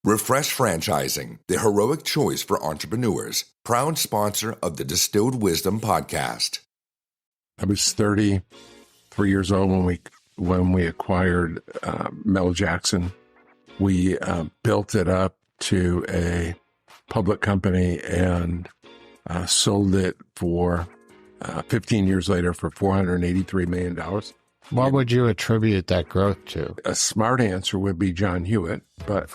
Refresh Franchising, the heroic choice for entrepreneurs. Proud sponsor of the Distilled Wisdom podcast. I was 33 years old when we acquired Mel Jackson. We built it up to a public company and sold it for 15 years later for $483 million. What would you attribute that growth to? A smart answer would be John Hewitt, but...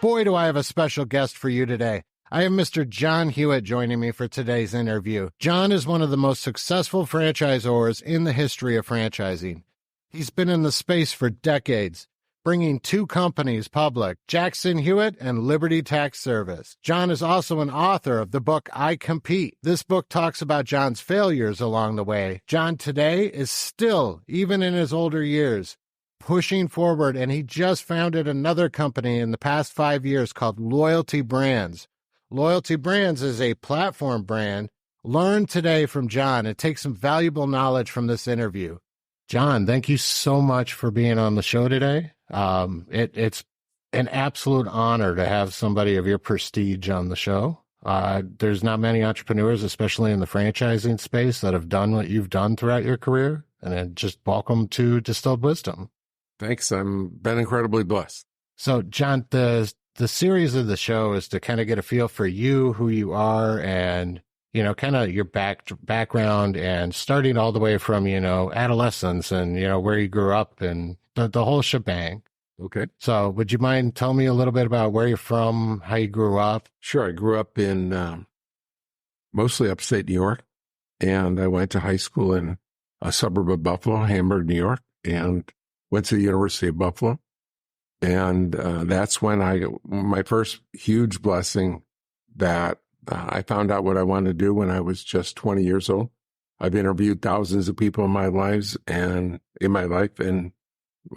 Boy, do I have a special guest for you today. I have Mr. John Hewitt joining me for today's interview. John is one of the most successful franchisors in the history of franchising. He's been in the space for decades, bringing two companies public, Jackson Hewitt and Liberty Tax Service. John is also an author of the book, I Compete. This book talks about John's failures along the way. John today is still, even in his older years, pushing forward, and he just founded another company in the past 5 years called Loyalty Brands. Loyalty Brands is a platform brand. Learn today from John and take some valuable knowledge from this interview. John, thank you so much for being on the show today. It's an absolute honor to have somebody of your prestige on the show. There's not many entrepreneurs, especially in the franchising space, that have done what you've done throughout your career. And then just welcome to Distilled Wisdom. Thanks. I've been incredibly blessed. So, John, the series of the show is to kind of get a feel for you, who you are, and kind of your background, and starting all the way from, adolescence and, where you grew up and the whole shebang. Okay. So would you mind telling me a little bit about where you're from, how you grew up? Sure. I grew up in mostly upstate New York, and I went to high school in a suburb of Buffalo, Hamburg, New York, and went to the University of Buffalo. And that's when my first huge blessing that I found out what I wanted to do when I was just 20 years old. I've interviewed thousands of people in my life, and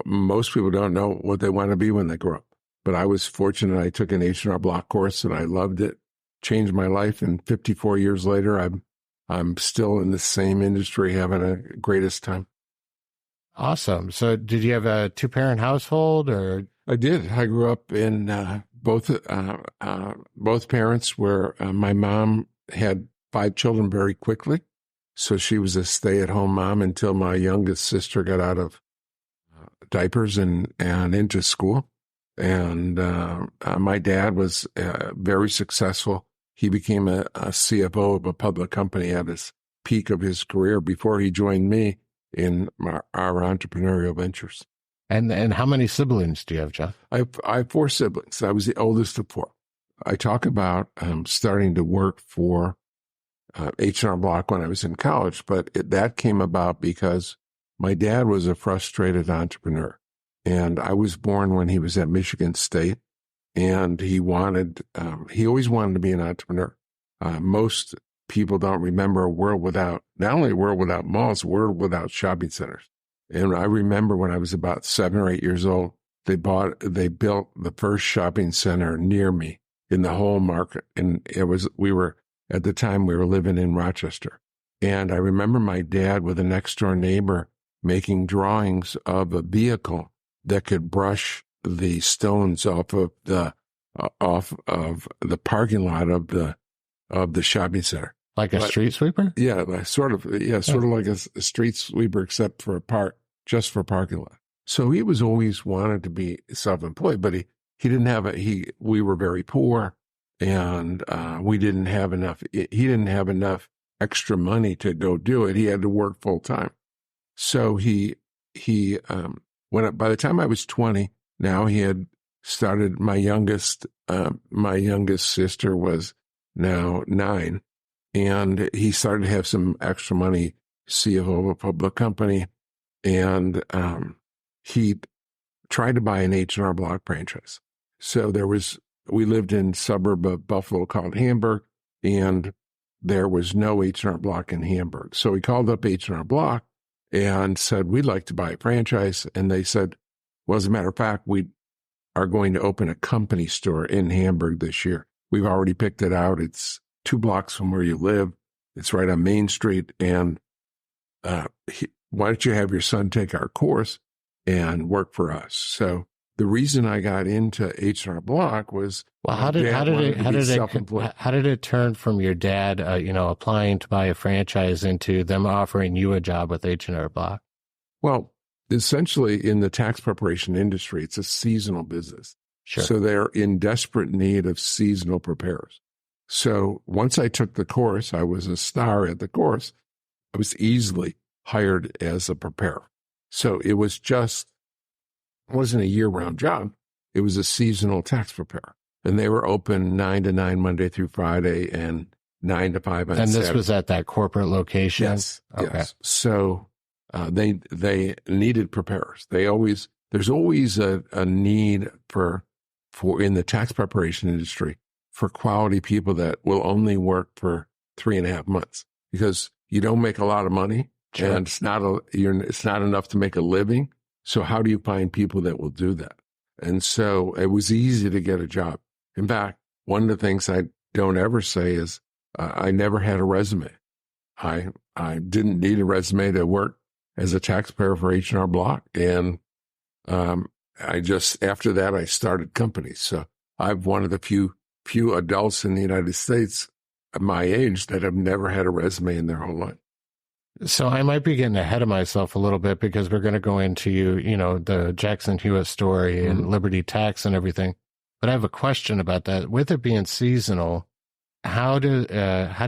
most people don't know what they want to be when they grow up. But I was fortunate. I took an H&R Block course, and I loved it. Changed my life. And 54 years later, I'm still in the same industry, having a greatest time. Awesome. So did you have a two-parent household, or? I did. I grew up in both parents were, my mom had 5 children very quickly. So she was a stay-at-home mom until my youngest sister got out of diapers and into school. And my dad was very successful. He became a CFO of a public company at his peak of his career before he joined me in our entrepreneurial ventures. And how many siblings do you have, Jeff? I have 4 siblings. I was the oldest of 4. I talk about starting to work for H&R Block when I was in college, but that came about because my dad was a frustrated entrepreneur. And I was born when he was at Michigan State, and he always wanted to be an entrepreneur. Most people don't remember not only a world without malls, a world without shopping centers. And I remember when I was about 7 or 8 years old, they built the first shopping center near me in the whole market. And at the time we were living in Rochester. And I remember my dad with a next door neighbor making drawings of a vehicle that could brush the stones off of the parking lot of the shopping center. Like a street sweeper? Yeah, sort of like a street sweeper, except for just for parking lot. So he was always wanted to be self-employed, but he didn't have we were very poor, and we didn't have enough. He didn't have enough extra money to go do it. He had to work full time. So by the time I was 20, now he had started. My youngest sister was now 9. And he started to have some extra money, CFO of a public company, and he tried to buy an H&R Block franchise. So we lived in a suburb of Buffalo called Hamburg, and there was no H&R Block in Hamburg. So he called up H&R Block and said, we'd like to buy a franchise. And they said, well, as a matter of fact, we are going to open a company store in Hamburg this year. We've already picked it out. It's 2 blocks from where you live. It's right on Main Street. And why don't you have your son take our course and work for us? So the reason I got into H&R Block was, well, how did it turn from your dad, applying to buy a franchise into them offering you a job with H&R Block? Well, essentially in the tax preparation industry, it's a seasonal business. Sure. So they're in desperate need of seasonal preparers. So once I took the course, I was a star at the course. I was easily hired as a preparer. So it wasn't a year-round job. It was a seasonal tax preparer. And they were open 9 to 9 Monday through Friday and 9 to 5 on Saturday. And this was at that corporate location? Yes. Okay. Yes. So they needed preparers. There's always a need for in the tax preparation industry for quality people that will only work for 3.5 months, because you don't make a lot of money. Sure. And it's not enough to make a living. So how do you find people that will do that? And so it was easy to get a job. In fact, one of the things I don't ever say is I never had a resume. I didn't need a resume to work as a tax preparer for H&R Block. And after that, I started companies. So I'm one of the few adults in the United States at my age that have never had a resume in their whole life. So I might be getting ahead of myself a little bit, because we're going to go into, the Jackson Hewitt story and Liberty Tax and everything. But I have a question about that. With it being seasonal, how do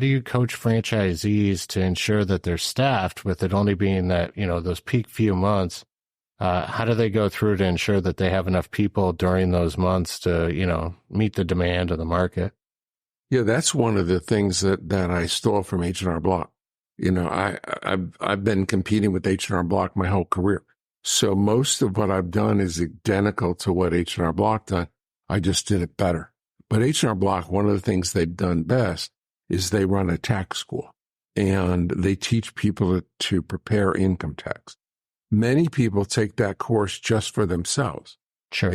you coach franchisees to ensure that they're staffed, with it only being that, those peak few months? How do they go through to ensure that they have enough people during those months to, meet the demand of the market? Yeah, that's one of the things that I stole from H&R Block. I've been competing with H&R Block my whole career. So most of what I've done is identical to what H&R Block done. I just did it better. But H&R Block, one of the things they've done best is they run a tax school, and they teach people to prepare income tax. Many people take that course just for themselves. Sure.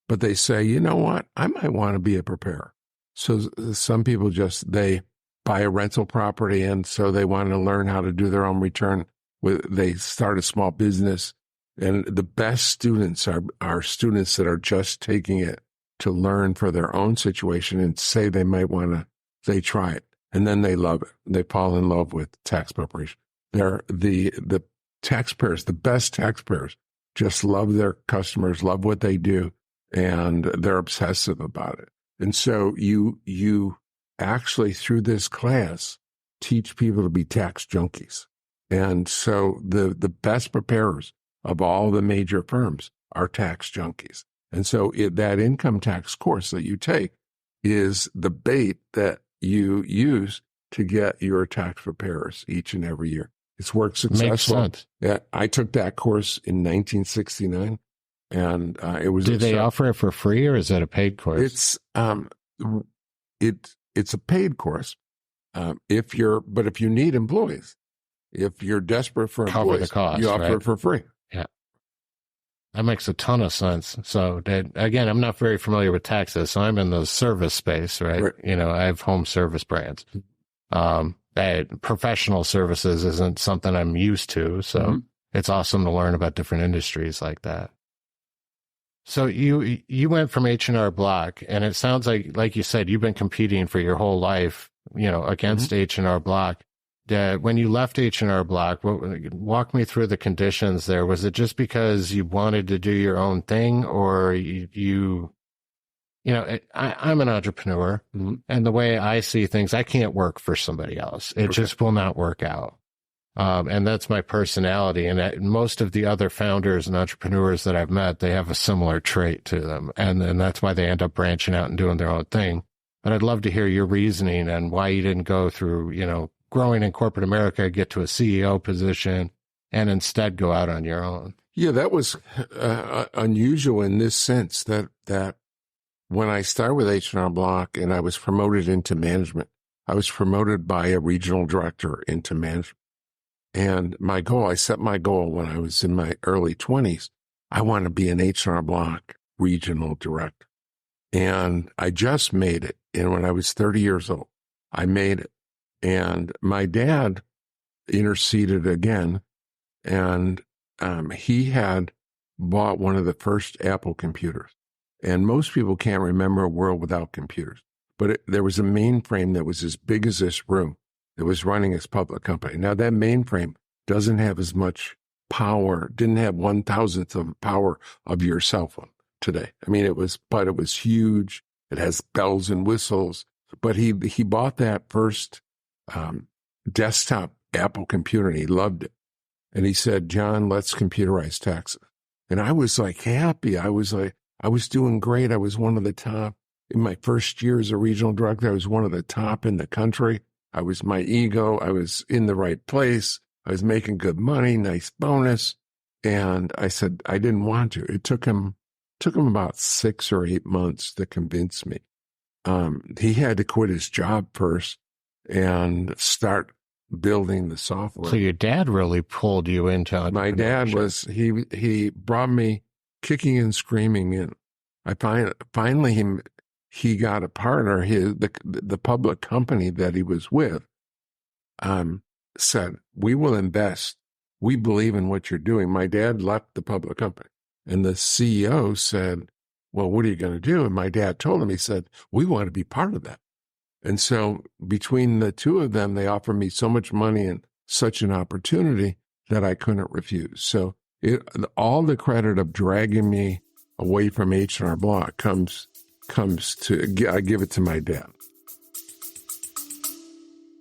But they say, you know what? I might want to be a preparer. So some people they buy a rental property, and so they want to learn how to do their own return. They start a small business, and the best students are students that are just taking it to learn for their own situation and say they try it, and then they love it. They fall in love with tax preparation. They're the taxpayers, the best taxpayers, just love their customers, love what they do, and they're obsessive about it. And so you actually, through this class, teach people to be tax junkies. And so the best preparers of all the major firms are tax junkies. And so that income tax course that you take is the bait that you use to get your tax preparers each and every year. It's worked successfully. Makes sense. Yeah, I took that course in 1969, and it was. Do they offer it for free, or is that a paid course? It's a paid course. If you need employees, if you're desperate for employees, cover the cost, you offer it for free. Yeah, that makes a ton of sense. So again, I'm not very familiar with taxes, so I'm in the service space, right? I have home service brands. Professional services isn't something I'm used to, so it's awesome to learn about different industries like that. So you went from H&R Block, and it sounds like you said, you've been competing for your whole life, against H&R Block. When you left H&R Block, walk me through the conditions there. Was it just because you wanted to do your own thing, or I'm an entrepreneur, and the way I see things, I can't work for somebody else. It just will not work out. And that's my personality. And most of the other founders and entrepreneurs that I've met, they have a similar trait to them. And that's why they end up branching out and doing their own thing. But I'd love to hear your reasoning and why you didn't go through, growing in corporate America, get to a CEO position, and instead go out on your own. Yeah, that was unusual in this sense that when I started with H&R Block and I was promoted into management, I was promoted by a regional director into management. And I set my goal when I was in my early 20s. I want to be an H&R Block regional director. And I just made it. And when I was 30 years old, I made it. And my dad interceded again. And he had bought one of the first Apple computers. And most people can't remember a world without computers. But there was a mainframe that was as big as this room that was running his public company. Now, that mainframe doesn't have as much power, didn't have 1,000th of the power of your cell phone today. I mean, it was huge. It has bells and whistles. But he bought that first desktop Apple computer, and he loved it. And he said, John, let's computerize taxes. And I was like happy. I was doing great. I was one of the top. In my first year as a regional director, I was one of the top in the country. I was my ego. I was in the right place. I was making good money, nice bonus. And I said, I didn't want to. It took him about 6 or 8 months to convince me. He had to quit his job first and start building the software. So your dad really pulled you into entrepreneurship. My dad was, he brought me kicking and screaming in. Finally he got a partner. The public company that he was with said, we will invest. We believe in what you're doing. My dad left the public company, and the CEO said, well, what are you going to do? And my dad told him, he said, we want to be part of that. And so between the two of them, they offered me so much money and such an opportunity that I couldn't refuse. So all the credit of dragging me away from H&R Block comes to, I give it to my dad.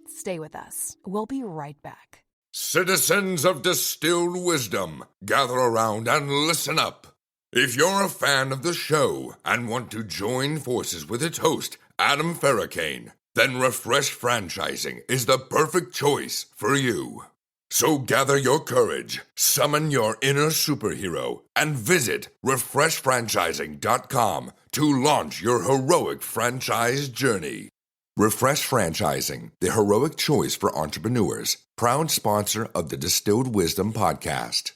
Stay with us. We'll be right back. Citizens of Distilled Wisdom, gather around and listen up. If you're a fan of the show and want to join forces with its host, Adam Ferracane, then Refresh Franchising is the perfect choice for you. So gather your courage, summon your inner superhero, and visit refreshfranchising.com to launch your heroic franchise journey. Refresh Franchising, the heroic choice for entrepreneurs, proud sponsor of the Distilled Wisdom podcast.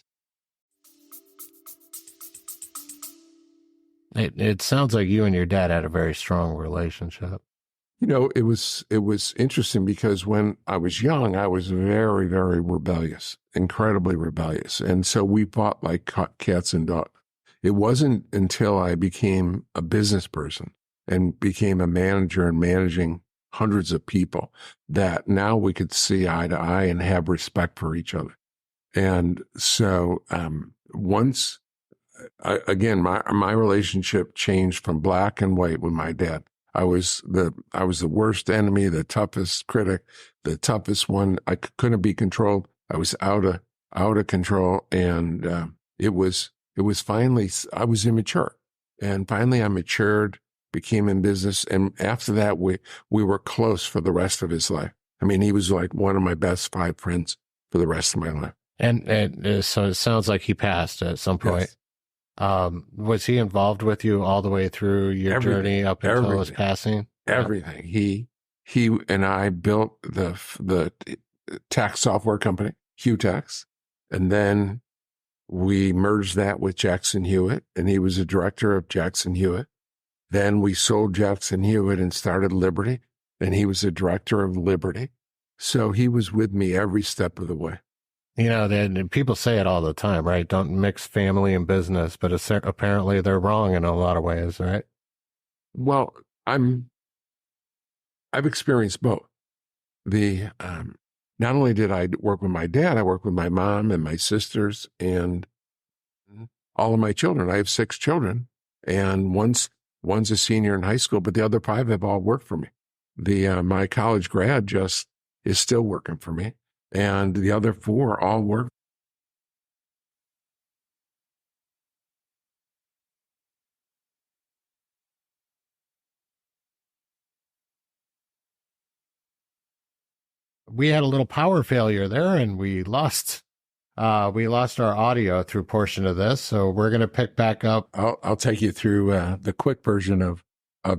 It sounds like you and your dad had a very strong relationship. You know, it was interesting because when I was young, I was very, very rebellious, incredibly rebellious. And so we fought like cats and dogs. It wasn't until I became a business person and became a manager and managing hundreds of people that now we could see eye to eye and have respect for each other. And so once, again, my relationship changed from black and white with my dad. I was the worst enemy, the toughest critic, the toughest one. I couldn't be controlled. I was out of control, and it was finally, I was immature, and finally I matured, became in business, and after that we were close for the rest of his life. I mean, he was like one of my best 5 friends for the rest of my life. And so it sounds like he passed at some point. Yes. Was he involved with you all the way through your journey up until his passing? Everything. He and I built the tax software company, Hewtax, and then we merged that with Jackson Hewitt, and he was a director of Jackson Hewitt. Then we sold Jackson Hewitt and started Liberty, and he was a director of Liberty. So he was with me every step of the way. You know, people say it all the time, right? Don't mix family and business, but apparently they're wrong in a lot of ways, right? Well, I've experienced both. Not only did I work with my dad, I worked with my mom and my sisters and all of my children. I have 6 children, and one's a senior in high school, but the other 5 have all worked for me. My college grad just is still working for me. And the other 4 all work. We had a little power failure there, and we lost our audio through a portion of this. So we're going to pick back up. I'll take you through the quick version of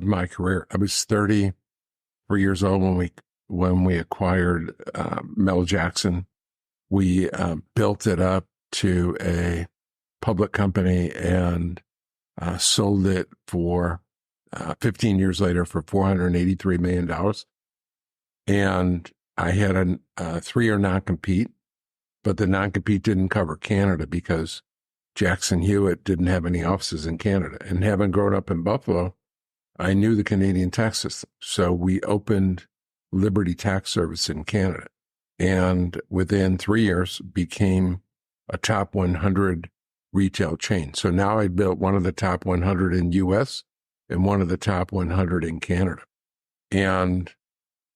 my career. I was 33 years old when we acquired Mel Jackson. We built it up to a public company and sold it for 15 years later for $483 million. And I had a 3-year non-compete, but the non-compete didn't cover Canada because Jackson Hewitt didn't have any offices in Canada. And having grown up in Buffalo, I knew the Canadian tax system. So we opened Liberty Tax Service in Canada. And within 3 years became a top 100 retail chain. So now I built one of the top 100 in U.S. and one of the top 100 in Canada. And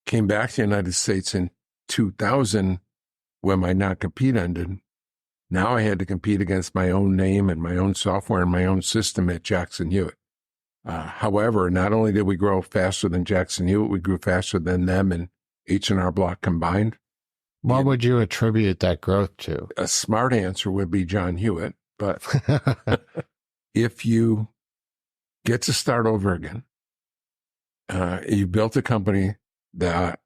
came back to the United States in 2000 when my non-compete ended. Now I had to compete against my own name and my own software and my own system at Jackson Hewitt. However, not only did we grow faster than Jackson Hewitt, we grew faster than them and H&R Block combined. What would you attribute that growth to? A smart answer would be John Hewitt. But if you get to start over again, you built a company that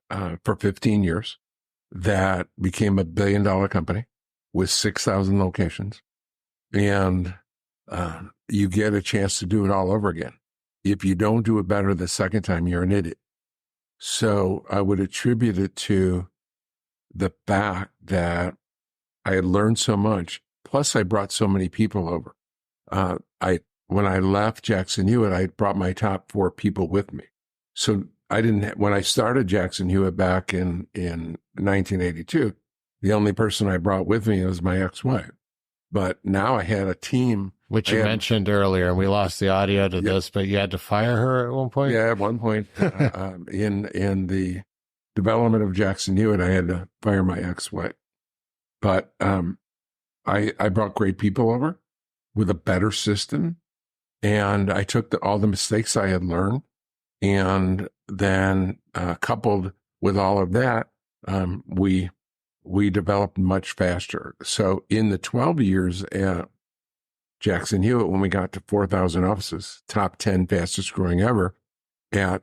for 15 years that became a $1 billion company with 6,000 locations, and you get a chance to do it all over again. If you don't do it better the second time, you're an idiot. So I would attribute it to the fact that I had learned so much. Plus, I brought so many people over. When I left Jackson Hewitt, I brought my top 4 people with me. So when I started Jackson Hewitt back in 1982, the only person I brought with me was my ex-wife. But now I had a team. Which you mentioned earlier, and we lost the audio to this, but you had to fire her at one point? Yeah, at one point in the development of Jackson Hewitt, I had to fire my ex-wife. But I brought great people over with a better system, and I took all the mistakes I had learned, and then coupled with all of that, we developed much faster. So in the 12 years at Jackson Hewitt, when we got to 4,000 offices, top 10 fastest growing ever, we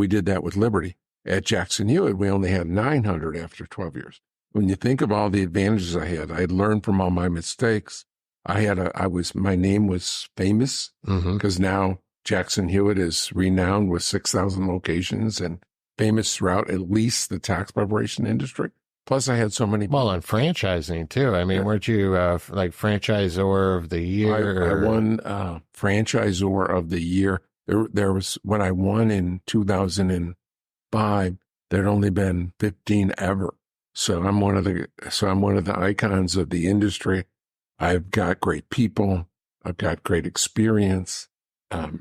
did that with Liberty. At Jackson Hewitt, we only had 900 after 12 years. When you think of all the advantages I had learned from all my mistakes. My name was famous because now Jackson Hewitt is renowned with 6,000 locations and famous throughout at least the tax preparation industry. Plus, I had so many. Well, and franchising too. I mean, weren't you like franchisor of the year? I won franchisor of the year. There was when I won in 2005. There'd only been 15 ever. So I'm one of the icons of the industry. I've got great people. I've got great experience.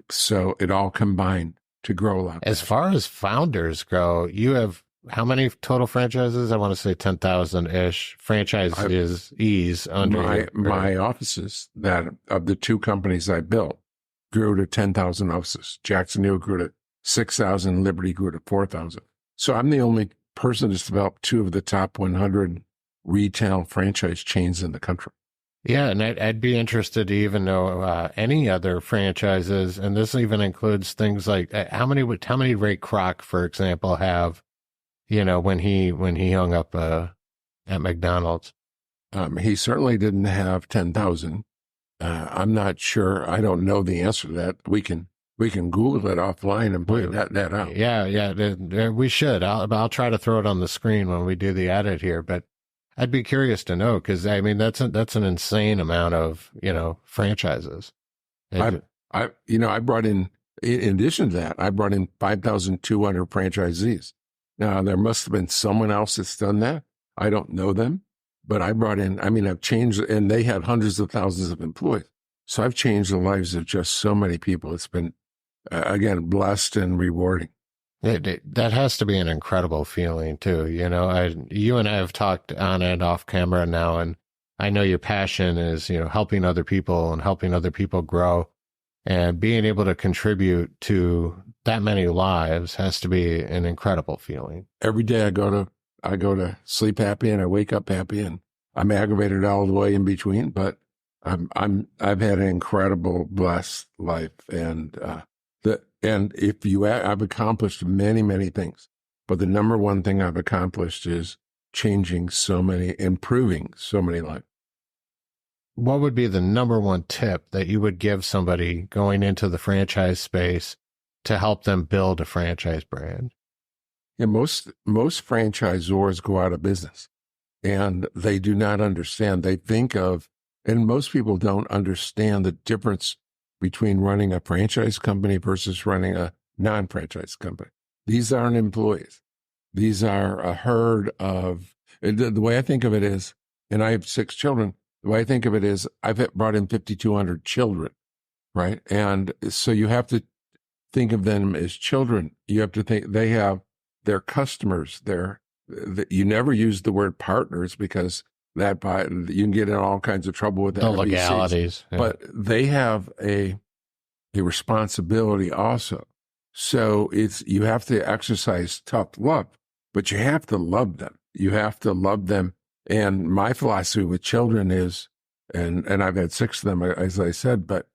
So it all combined to grow a lot. As far as founders go, you have how many total franchises? I want to say 10,000-ish franchisees under my offices that of the 2 companies I built grew to 10,000 offices. Jackson Hewitt grew to 6,000. Liberty grew to 4,000. So I'm the only person that's developed 2 of the top 100 retail franchise chains in the country. Yeah, and I'd be interested to even know any other franchises, and this even includes things like how many Ray Kroc, for example, have, when he hung up at McDonald's? He certainly didn't have 10,000. I'm not sure. I don't know the answer to that. We can Google it offline and find that out. Yeah, we should. I'll try to throw it on the screen when we do the edit here, but I'd be curious to know because I mean that's an insane amount of franchises. I brought in addition to that, I brought in 5,200 franchisees. Now there must have been someone else that's done that. I don't know them, but I brought in. I mean, I've changed, and they had hundreds of thousands of employees. So I've changed the lives of just so many people. It's been again blessed and rewarding. That has to be an incredible feeling too. You and I have talked on and off camera now, and I know your passion is, helping other people and helping other people grow, and being able to contribute to that many lives has to be an incredible feeling. Every day I go to sleep happy and I wake up happy, and I'm aggravated all the way in between, but I've had an incredible blessed life, and I've accomplished many, many things, but the number one thing I've accomplished is improving so many lives. what would be the number one tip that you would give somebody going into the franchise space to help them build a franchise brand? Yeah, most franchisors go out of business, and they do not understand. They think of, and most people don't understand the difference between running a franchise company versus running a non-franchise company. These aren't employees. These are a herd of, the way I think of it is, and I have 6 children, the way I think of it is I've brought in 5,200 children, right? And so you have to think of them as children. You have to think they have their customers. You never use the word partners because you can get in all kinds of trouble with that. The legalities. Yeah. But they have a responsibility also. So you have to exercise tough love, but you have to love them. You have to love them. And my philosophy with children is, and I've had 6 of them, as I said, but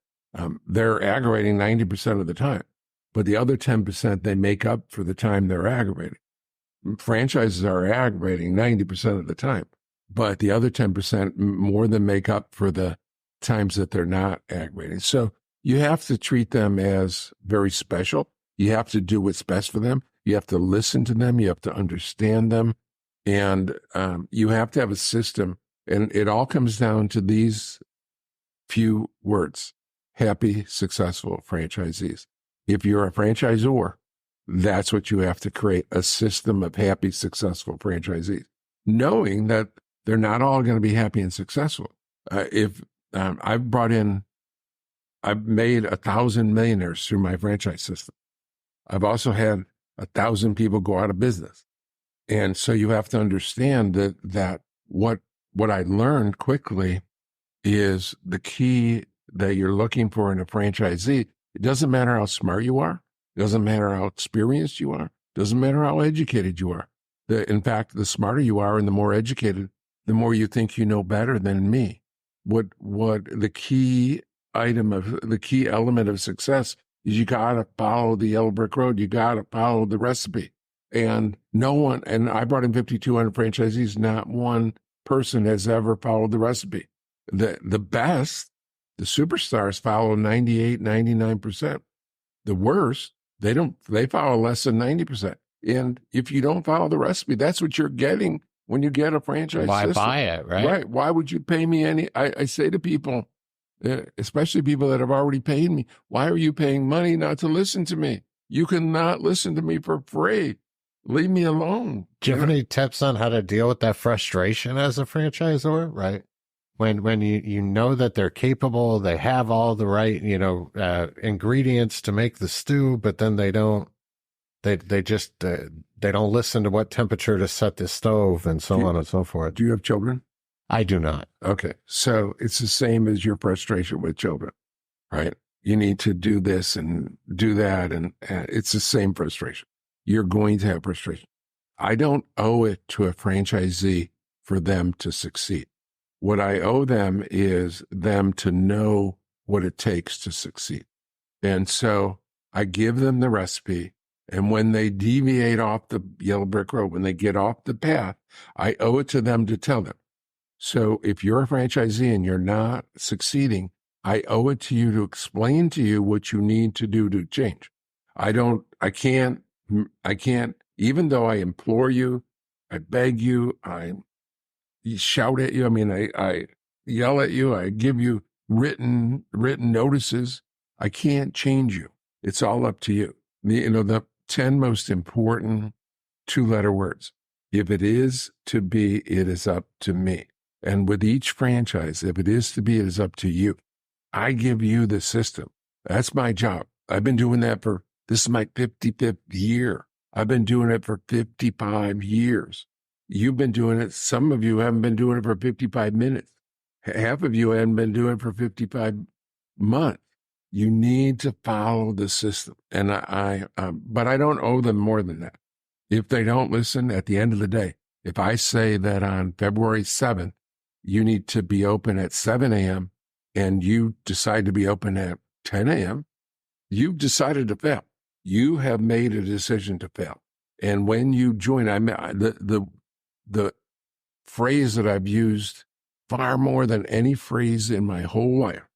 they're aggravating 90% of the time. But the other 10%, they make up for the time they're aggravating. Franchises are aggravating 90% of the time, but the other 10% more than make up for the times that they're not aggravating. So you have to treat them as very special. You have to do what's best for them. You have to listen to them. You have to understand them. And you have to have a system. And it all comes down to these few words: happy, successful franchisees. If you're a franchisor, that's what you have to create, a system of happy, successful franchisees, knowing that they're not all going to be happy and successful. I've made 1,000 millionaires through my franchise system. I've also had 1,000 people go out of business. And so you have to understand that what I learned quickly is the key that you're looking for in a franchisee. It doesn't matter how smart you are. It doesn't matter how experienced you are. It doesn't matter how educated you are. In fact, the smarter you are and the more educated, the more you think you know better than me. What the key element of success is, you got to follow the yellow brick road. You got to follow the recipe. And I brought in 5,200 franchisees. Not one person has ever followed the recipe. The best, the superstars, follow 98, 99%. The worst, they follow less than 90%. And if you don't follow the recipe, that's what you're getting when you get a franchise system. Why buy it, right? Right. Why would you pay me I say to people, especially people that have already paid me, why are you paying money not to listen to me? You cannot listen to me for free. Leave me alone. Do you have any tips on how to deal with that frustration as a franchisor, right? When you know that they're capable, they have all the right, ingredients to make the stew, but then they don't listen to what temperature to set the stove and so on and so forth. Do you have children? I do not. Okay. So it's the same as your frustration with children, right? You need to do this and do that. And it's the same frustration. You're going to have frustration. I don't owe it to a franchisee for them to succeed. What I owe them is them to know what it takes to succeed. And so I give them the recipe. And when they deviate off the yellow brick road, when they get off the path, I owe it to them to tell them. So if you're a franchisee and you're not succeeding, I owe it to you to explain to you what you need to do to change. I can't, even though I implore you, I beg you, I shout at you. I mean, I yell at you. I give you written notices. I can't change you. It's all up to you. The 10 most important 2-letter words. If it is to be, it is up to me. And with each franchise, if it is to be, it is up to you. I give you the system. That's my job. I've been doing that this is my 55th year. I've been doing it for 55 years. You've been doing it. Some of you haven't been doing it for 55 minutes. Half of you haven't been doing it for 55 months. You need to follow the system. And but I don't owe them more than that. If they don't listen, at the end of the day, if I say that on February 7th, you need to be open at 7 a.m. and you decide to be open at 10 a.m., you've decided to fail. You have made a decision to fail. And when you join, the phrase that I've used far more than any phrase in my whole life,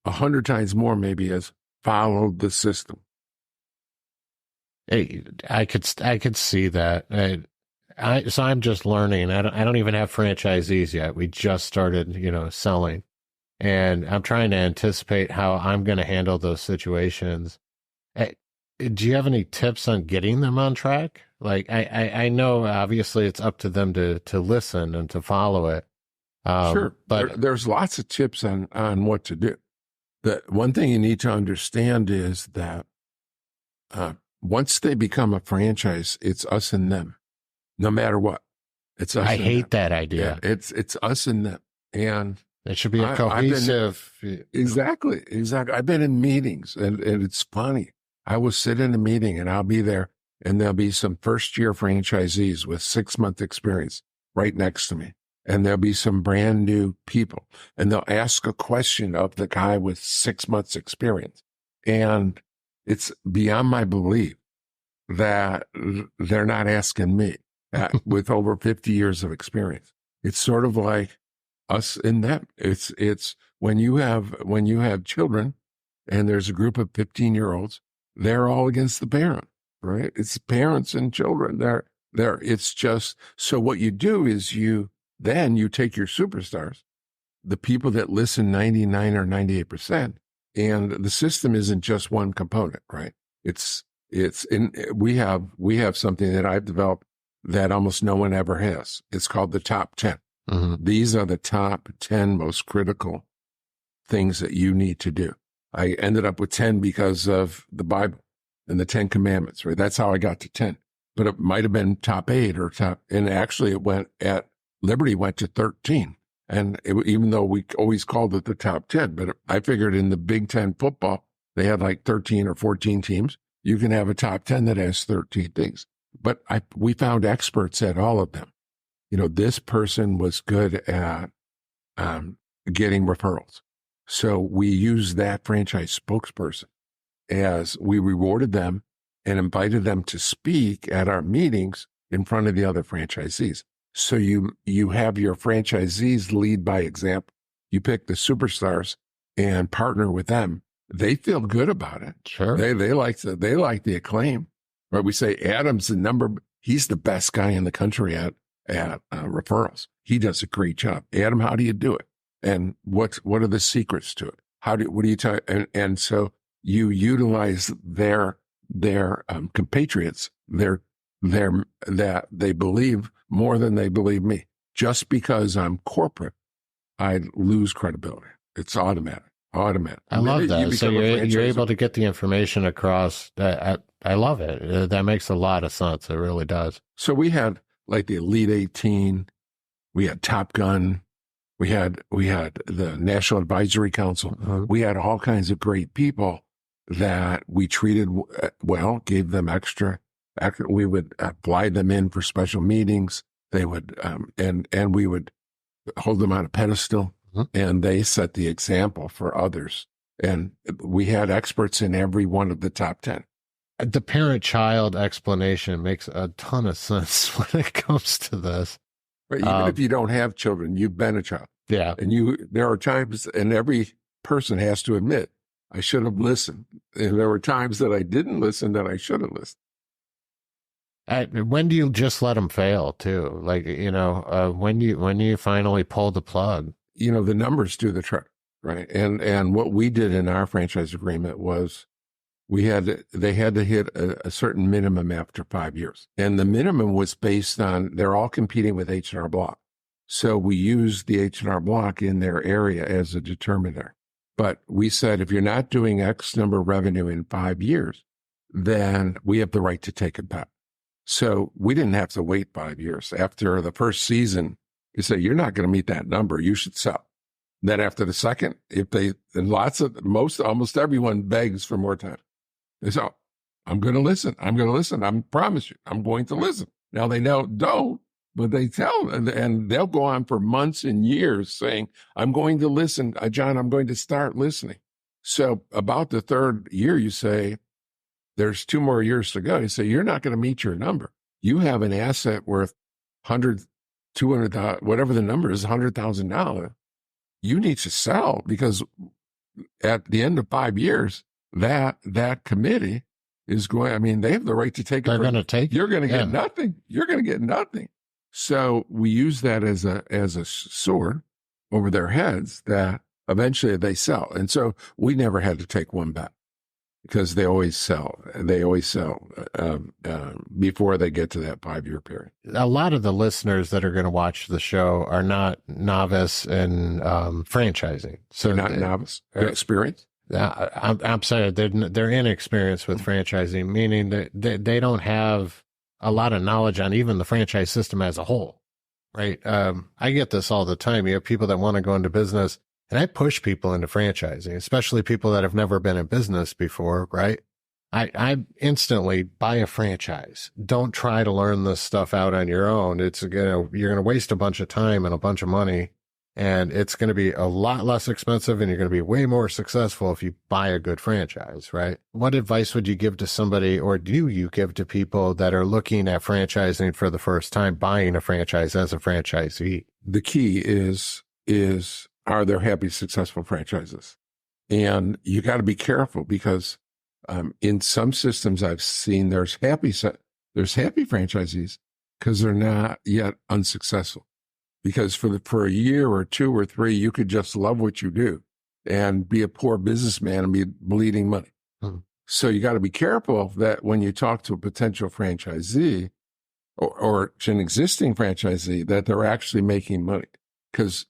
100 times more maybe, is followed the system. Hey, I could see that. So I'm just learning. I don't even have franchisees yet. We just started, selling, and I'm trying to anticipate how I'm going to handle those situations. Do you have any tips on getting them on track? Like, I know obviously it's up to them to listen and to follow it. Sure, but there's lots of tips on what to do. The one thing you need to understand is that once they become a franchise, it's us and them, no matter what. It's us. I and hate them. that idea. Yeah, it's us and them, and it should be a cohesive. Exactly. I've been in meetings, and it's funny. I will sit in a meeting, and I'll be there, and there'll be some first-year franchisees with 6-month experience right next to me, and there'll be some brand new people, and they'll ask a question of the guy with 6 months experience, and it's beyond my belief that they're not asking me with over 50 years of experience. It's sort of like us and them. It's when you have children and there's a group of 15-year-olds, they're all against the parent, right? It's parents and children. It's just, so what you do is you take your superstars, the people that listen 99 or 98%, and the system isn't just one component, right? We have something that I've developed that almost no one ever has. It's called the top 10. Mm-hmm. These are the top 10 most critical things that you need to do. I ended up with 10 because of the Bible and the 10 commandments, right? That's how I got to 10, but it might've been top 8 and actually it went to 13. And even though we always called it the top 10, but I figured in the Big Ten football, they had like 13 or 14 teams. You can have a top 10 that has 13 things. But we found experts at all of them. This person was good at getting referrals. So we used that franchise spokesperson as we rewarded them and invited them to speak at our meetings in front of the other franchisees. So you have your franchisees lead by example. You pick the superstars and partner with them. They feel good about it. Sure. They like the acclaim. Right? We say Adam's he's the best guy in the country at referrals. He does a great job. Adam, how do you do it? And what are the secrets to it? What do you tell? And so you utilize their compatriots, that they believe more than they believe me. Just because I'm corporate, I lose credibility. It's automatic. I love that. So you're able to get the information across. I love it. That makes a lot of sense. It really does. So we had like the Elite 18, we had Top Gun, we had the National Advisory Council. Uh-huh. We had all kinds of great people that we treated well, gave them extra. We would fly them in for special meetings. They would, and we would hold them on a pedestal. And they set the example for others. And we had experts in every one of the top 10. The parent-child explanation makes a ton of sense when it comes to this. Right? Even if you don't have children, you've been a child. Yeah. And there are times, and every person has to admit, I should have listened. And there were times that I didn't listen that I should have listened. When do you just let them fail too? Like, when you finally pull the plug? The numbers do the trick, right? And what we did in our franchise agreement was they had to hit a certain minimum after 5 years. And the minimum was based on, they're all competing with H&R Block. So we used the H&R Block in their area as a determiner. But we said, if you're not doing X number of revenue in 5 years, then we have the right to take it back. So we didn't have to wait 5 years. After the first season, you say, you're not going to meet that number, you should sell. Then after the second, almost everyone begs for more time. They say, I'm going to listen. I promise you, I'm going to listen. Now they don't, but they tell, and they'll go on for months and years saying, I'm going to listen. John, I'm going to start listening. So about the third year, you say, there's 2 more years to go. You say, you're not going to meet your number. You have an asset worth 100, 200, whatever the number is, $100,000. you need to sell, because at the end of 5 years, that committee is going, I mean, they have the right to take it. They're going to take it. You're going to get nothing. You're going to get nothing. So we use that as a sword over their heads that eventually they sell. And so we never had to take one back, because they always sell. They always sell before they get to that 5-year period. A lot of the listeners that are going to watch the show are not novice in franchising. So they're not novice. They're experienced. I'm sorry, they're inexperienced with franchising, meaning that they don't have a lot of knowledge on even the franchise system as a whole, right? I get this all the time. You have people that want to go into business, and I push people into franchising, especially people that have never been in business before, right? I instantly buy a franchise. Don't try to learn this stuff out on your own. You're going to waste a bunch of time and a bunch of money, and it's going to be a lot less expensive, and you're going to be way more successful if you buy a good franchise, right? What advice would you give to somebody, or do you give to people that are looking at franchising for the first time, buying a franchise as a franchisee? The key is are there happy, successful franchises? And you got to be careful, because in some systems I've seen there's happy franchisees because they're not yet unsuccessful. Because for a year or 2 or 3, you could just love what you do and be a poor businessman and be bleeding money. So you got to be careful that when you talk to a potential franchisee or to an existing franchisee, that they're actually making money. Because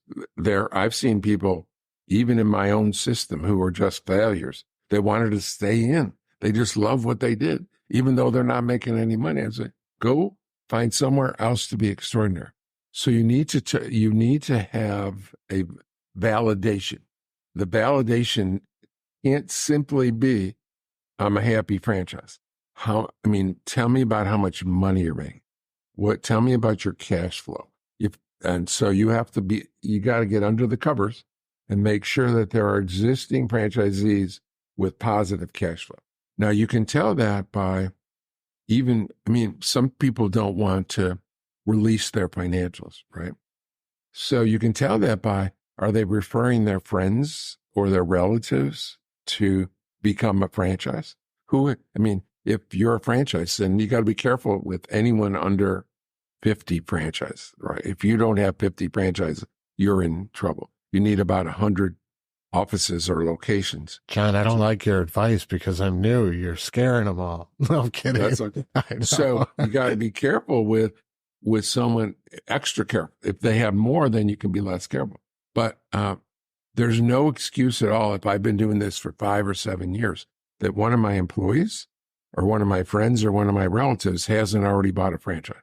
I've seen people, even in my own system, who are just failures. They wanted to stay in. They just love what they did, even though they're not making any money. I say, go find somewhere else to be extraordinary. So you need to have a validation. The validation can't simply be, I'm a happy franchise. Tell me about how much money you're making. Tell me about your cash flow. And so you got to get under the covers and make sure that there are existing franchisees with positive cash flow. Now you can tell that by some people don't want to release their financials, right? So you can tell that by, are they referring their friends or their relatives to become a franchise? If you're a franchise, then you got to be careful with anyone under 50 franchise, right? If you don't have 50 franchises, you're in trouble. You need about 100 offices or locations. John, I don't like your advice because I'm new. You're scaring them all. No, I'm kidding. That's okay. So you got to be careful with someone, extra careful. If they have more, then you can be less careful. But there's no excuse at all, if I've been doing this for 5 or 7 years, that one of my employees or one of my friends or one of my relatives hasn't already bought a franchise.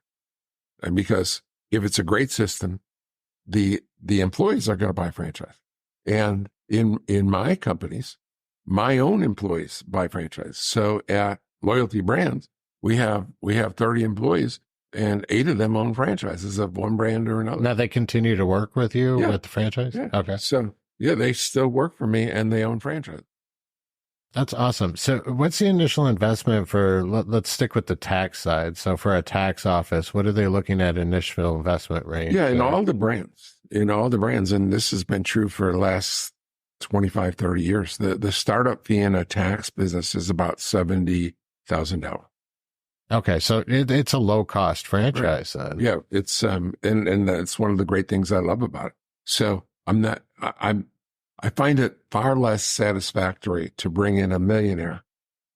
And because if it's a great system, the employees are going to buy a franchise. And in my companies, my own employees buy franchise. So at Loyalty Brands, we have 30 employees, and 8 of them own franchises of one brand or another. Now they continue to work with you with the franchise? Yeah. Okay. So they still work for me, and they own franchise. That's awesome. So what's the initial investment for, let's stick with the tax side. So for a tax office, what are they looking at initial investment range? Yeah, in all the brands. And this has been true for the last 25, 30 years. The startup fee in a tax business is about $70,000. Okay, so it's a low cost franchise then. Yeah, it's and that's one of the great things I love about it. So I find it far less satisfactory to bring in a millionaire.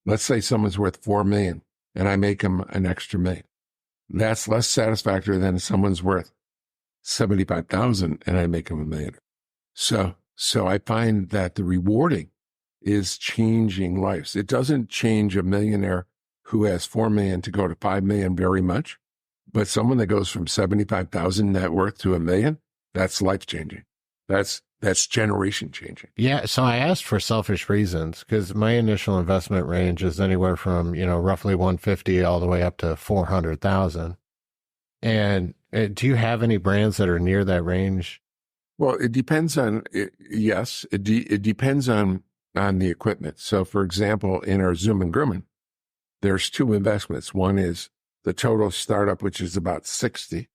Let's say someone's worth $4 million and I make him an extra $1 million. That's less satisfactory than someone's worth $75,000 and I make him $1 million. So I find that the rewarding is changing lives. It doesn't change a millionaire who has $4 million to go to $5 million very much, but someone that goes from 75,000 net worth to $1 million, that's life changing. That's generation changing. Yeah. So I asked for selfish reasons because my initial investment range is anywhere from, roughly 150 all the way up to 400,000. And do you have any brands that are near that range? Well, it depends on, yes, it depends on the equipment. So for example, in our Zoom and Grumman, there's 2 investments. One is the total startup, which is about 60,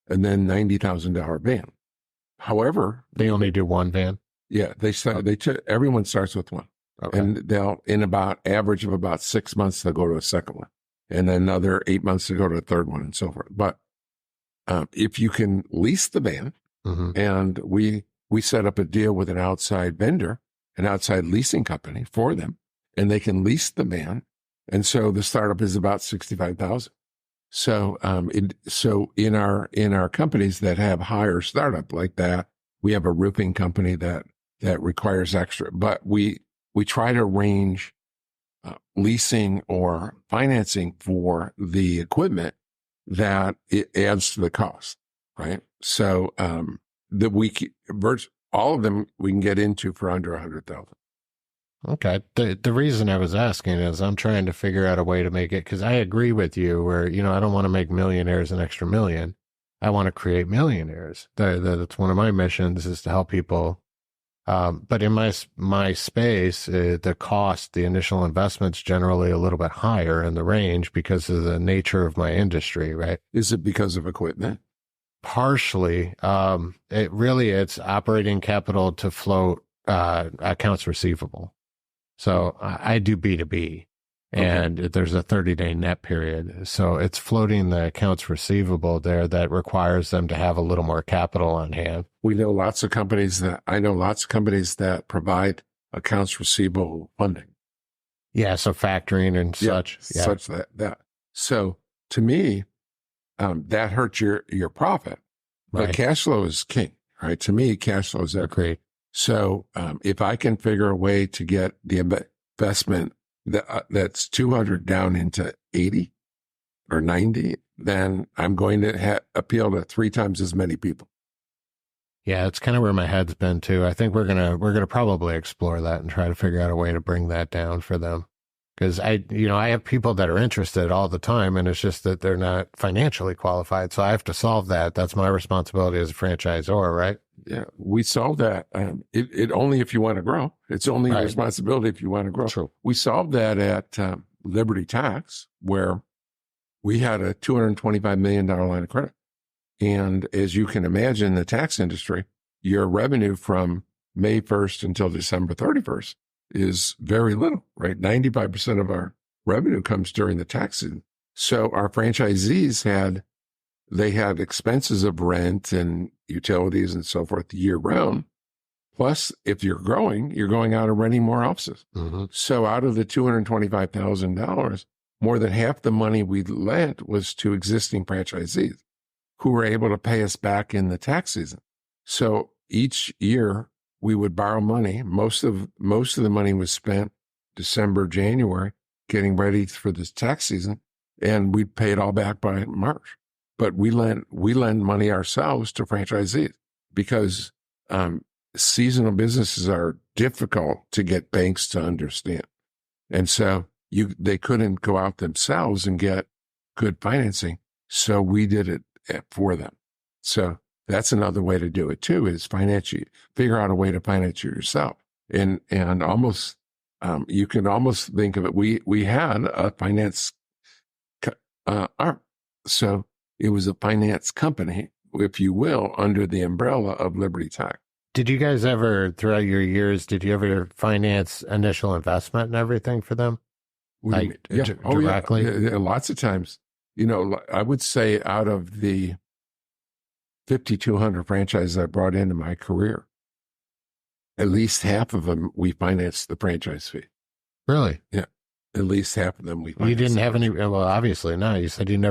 and then $90,000 van. However, They only do one van. yeah, everyone starts with one. Okay. And they'll, in about average of about 6 months, they'll go to a second one, and then another 8 months to go to a third one, and so forth. But if you can lease the van, and we set up a deal with an outside vendor, an outside leasing company for them, and they can lease the van, and so the startup is about $65,000. So, so in our companies that have higher startup like that, we have a roofing company that requires extra, but we try to arrange leasing or financing for the equipment that it adds to the cost, right? So all of them we can get into for under $100,000. Okay. The reason I was asking is I'm trying to figure out a way to make it, because I agree with you where, I don't want to make millionaires an extra million. I want to create millionaires. That's one of my missions, is to help people. But in my space, the cost, the initial investment's generally a little bit higher in the range because of the nature of my industry, right? Is it because of equipment? Partially. It's operating capital to float accounts receivable. So I do B2B, and there's a 30-day net period. So it's floating the accounts receivable there that requires them to have a little more capital on hand. I know lots of companies that provide accounts receivable funding. Yeah, so factoring and such. Yeah. Such that. So to me, that hurts your profit, but Right. cash flow is king, right? To me, cash flow is everything. Agreed. So if I can figure a way to get the investment that's 200 down into 80 or 90, then I'm going to appeal to 3 times as many people. Yeah, it's kind of where my head's been too. I think we're gonna probably explore that and try to figure out a way to bring that down for them. Because I have people that are interested all the time, and it's just that they're not financially qualified. So I have to solve that. That's my responsibility as a franchisor, right? Yeah, we solved that. It only if you want to grow. It's only a responsibility if you want to grow. True. We solved that at Liberty Tax, where we had a $225 million line of credit. And as you can imagine, in the tax industry, your revenue from May 1st until December 31st is very little, right? 95% of our revenue comes during the tax season. So our franchisees had expenses of rent and utilities and so forth year round. Plus, if you're going out and renting more offices. So out of the $225,000, more than half the money we lent was to existing franchisees who were able to pay us back in the tax season. So each year we would borrow money. Most of the money was spent December, January, getting ready for this tax season, and we'd pay it all back by March. But we lend money ourselves to franchisees because seasonal businesses are difficult to get banks to understand. And so they couldn't go out themselves and get good financing. So we did it for them. So that's another way to do it too, is figure out a way to finance it yourself. And almost, you can almost think of it. We had a finance arm. So it was a finance company, if you will, under the umbrella of Liberty Tax. Did you guys ever, throughout your years, finance initial investment and everything for them? Directly? Yeah, lots of times. I would say out of the 5,200 franchises I brought into my career, at least half of them, we financed the franchise fee. Really? Yeah. At least half of them we financed. You didn't have any, well, obviously not. You said you had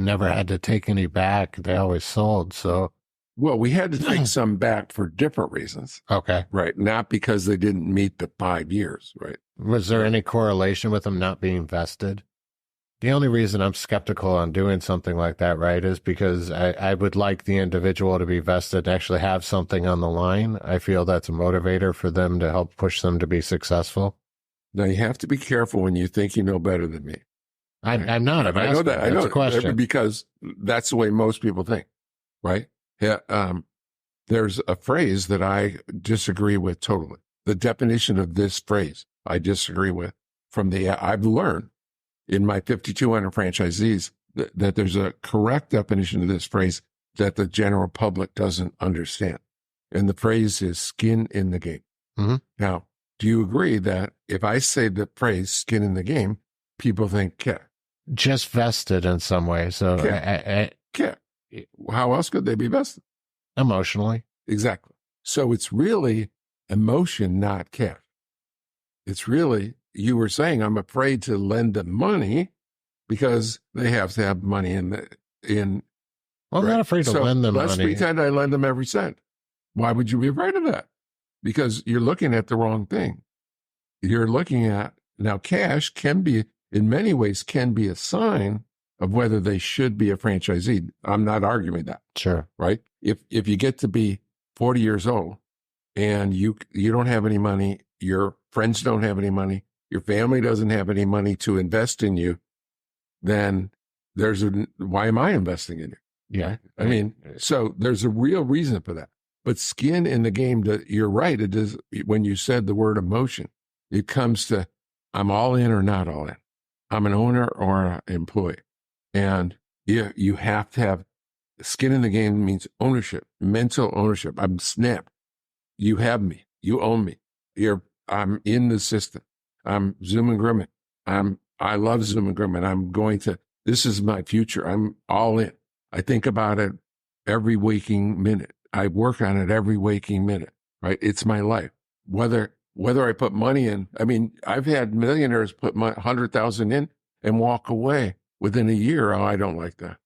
never had to take any back. They always sold, so. Well, we had to take some back for different reasons. Okay. Right. Not because they didn't meet the 5 years, right? Was there any correlation with them not being vested? The only reason I'm skeptical on doing something like that, right, is because I would like the individual to be vested and actually have something on the line. I feel that's a motivator for them to help push them to be successful. Now, you have to be careful when you think you know better than me. I'm not. I know that. I know a question. because that's the way most people think, right? Yeah. There's a phrase that I disagree with totally. The definition of this phrase I disagree with I've learned in my 5,200 franchisees that there's a correct definition of this phrase that the general public doesn't understand. And the phrase is skin in the game. Mm-hmm. Now, do you agree that if I say the phrase skin in the game, people think cash? Just vested in some way. So Cash. How else could they be vested? Emotionally. Exactly. So it's really emotion, not cash. It's really, you were saying, I'm afraid to lend them money because they have to have money in. Well, I'm not afraid to lend them let's money. pretend I lend them every cent. Why would you be afraid of that? Because you're looking at the wrong thing. You're looking at, now cash can be, in many ways, can be a sign of whether they should be a franchisee. I'm not arguing that. Sure. Right? If you get to be 40 years old and you don't have any money, your friends don't have any money, your family doesn't have any money to invest in you, then why am I investing in you? Yeah. I mean, so there's a real reason for that. But skin in the game, you're right. It is, when you said the word emotion, it comes to, I'm all in or not all in. I'm an owner or an employee. And you have to have skin in the game. Means ownership, mental ownership. I'm Snap. You have me. You own me. I'm in the system. I'm Zoom and Grimmett. I love Zoom and Grimmett. This is my future. I'm all in. I think about it every waking minute. I work on it every waking minute, right? It's my life. Whether I put money in, I mean, I've had millionaires put my 100,000 in and walk away within a year. Oh, I don't like that.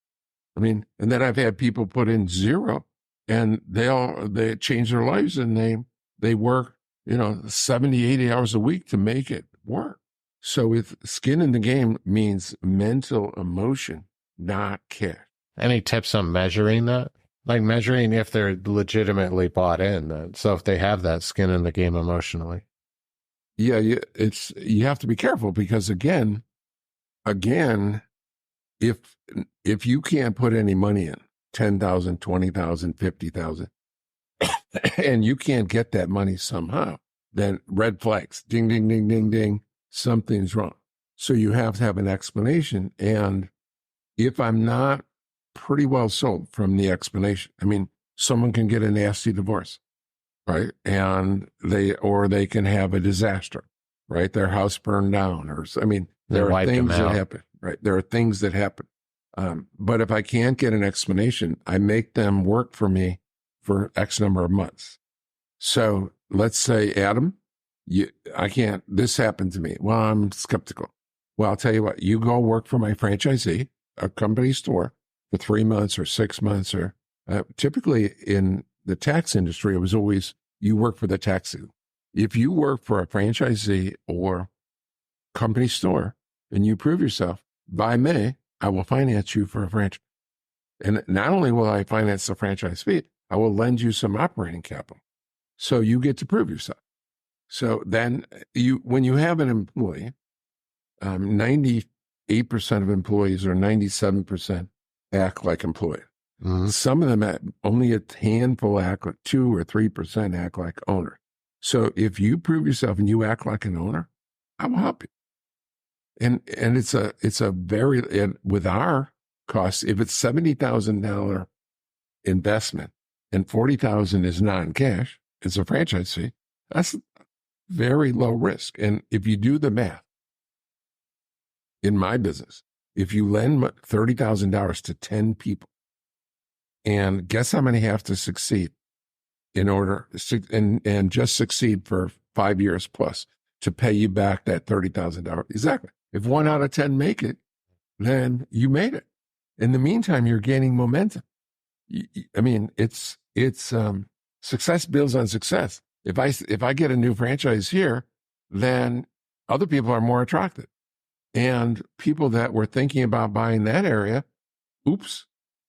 I mean, and then I've had people put in zero and they change their lives and they work, 70, 80 hours a week to make it work. So with skin in the game means mental emotion, not cash. Any tips on measuring that? Like measuring if they're legitimately bought in. So if they have that skin in the game emotionally. Yeah, you have to be careful because again, if you can't put any money in, 10,000, 20,000, 50,000, and you can't get that money somehow, then red flags, ding, ding, ding, ding, ding, something's wrong. So you have to have an explanation. And if I'm not pretty well sold from the explanation, I mean, someone can get a nasty divorce, right? And they can have a disaster, right? Their house burned down, there are things that happen, right? There are things that happen. But if I can't get an explanation, I make them work for me for X number of months. So let's say, Adam, this happened to me. Well, I'm skeptical. Well, I'll tell you what, you go work for my franchisee, a company store, for 3 months or 6 months, or typically in the tax industry, it was always you work for the tax. If you work for a franchisee or company store and you prove yourself, by May, I will finance you for a franchise. And not only will I finance the franchise fee, I will lend you some operating capital. So you get to prove yourself. So then when you have an employee, 98% of employees or 97% act like employee. Mm-hmm. Some of them, only a handful act like 2 or 3% act like owner. So if you prove yourself and you act like an owner, I will help you. And it's a very, with our costs, if it's $70,000 investment and $40,000 is non-cash, it's a franchise fee, that's very low risk. And if you do the math, in my business, if you lend $30,000 to 10 people, and guess how many have to succeed in order and just succeed for 5 years plus to pay you back that $30,000? Exactly. If 1 out of 10 make it, then you made it. In the meantime, you're gaining momentum. I mean, it's success builds on success. If I get a new franchise here, then other people are more attracted. And people that were thinking about buying that area, oops,